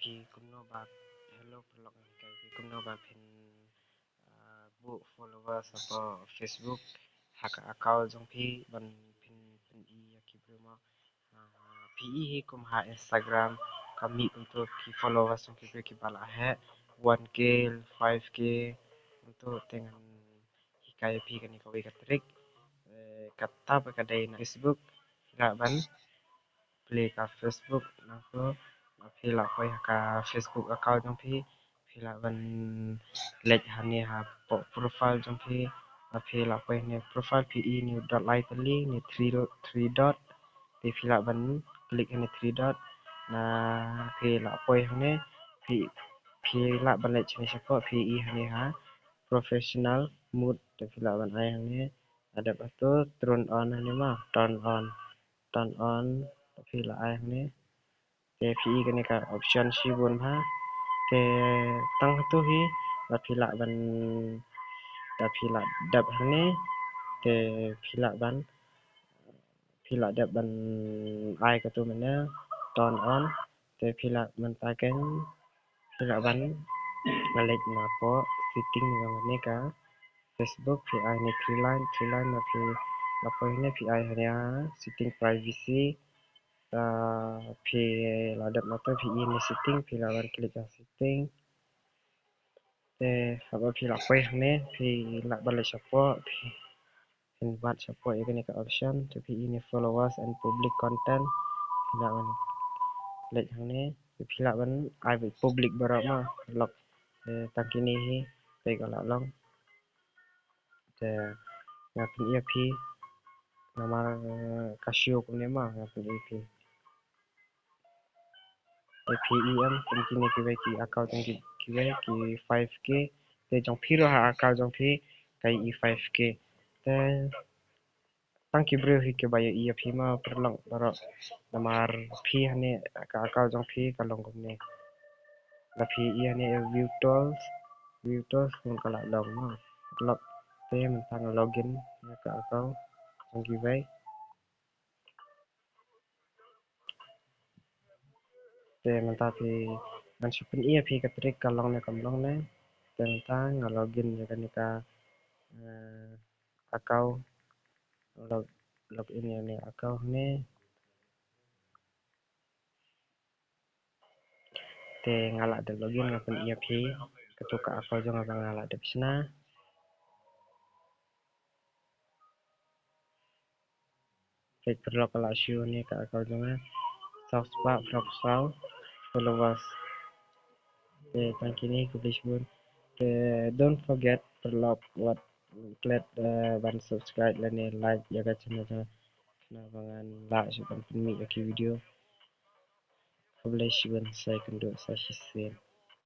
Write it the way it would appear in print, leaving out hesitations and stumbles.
พี่กุมโนบาhello พลอกกันไกพี่กุมโนบาพินบุ followers apa Facebook hak account jongพี่บันพินอีki bruma PE hi kum ha Instagram kami untuk ki followers jong ki bala he 1k 5k untuk dengan hikaya pi kan ikawi katrik kata pakadai na Facebook la ban play ka Facebook na ko phi la koi ka Facebook account jong phi la ban let hani ha profile jong phi la koi ne profile PE ni dot light li ni 3 dot phi la ban klik ni 3 dot na phi la koi ne phi la ban let ni siapa PE hani ha professional mood phi la ban ai hani ada batu turn on hani mah turn on phi la ai hani te PE kan ka option si bun ha te tang tu hi la phi la ban da phi la dap hani te phi la dap ban ai ka tu mana turn on te phi la man ta kan phi la ban balik na po setting ng ni ka Facebook phi ai ni three line na phi la po ni phi ai ha setting privacy phi la dap na to phi ni setting phi la ban klik setting te apa phi la po ni phi la balik support phi invite support ini ke option tapi ini followers and public content pila ban klik hang ni pila ban ai public barama log takini hi te kala long te ngapin ia pi nama kasio kune ma ngapin ip APEM kini ki account ki 5k te jong piro ha account jong pi kai 5k te tang ki bro hi ke bayo iya phi ma perlong baro namar phi hane ka jong phi kalong gumne la phi iya ne view tools kun kala long ma log te man tang login ka account jong ki bai te man ta phi man supin iya phi ka trick kalong ne kamlong ne te man tang login ya kan ka account login ya ne account ne te ngala de login ngapun iya phi ketuka account jong abang ngala de bisna klik perlo kala shu ni ka account jong subscribe followers thank you ni publish bun don't forget perlo what klik ban subscribe dan like jaga channel na bangan like suban mi video publish bun saya kendo saya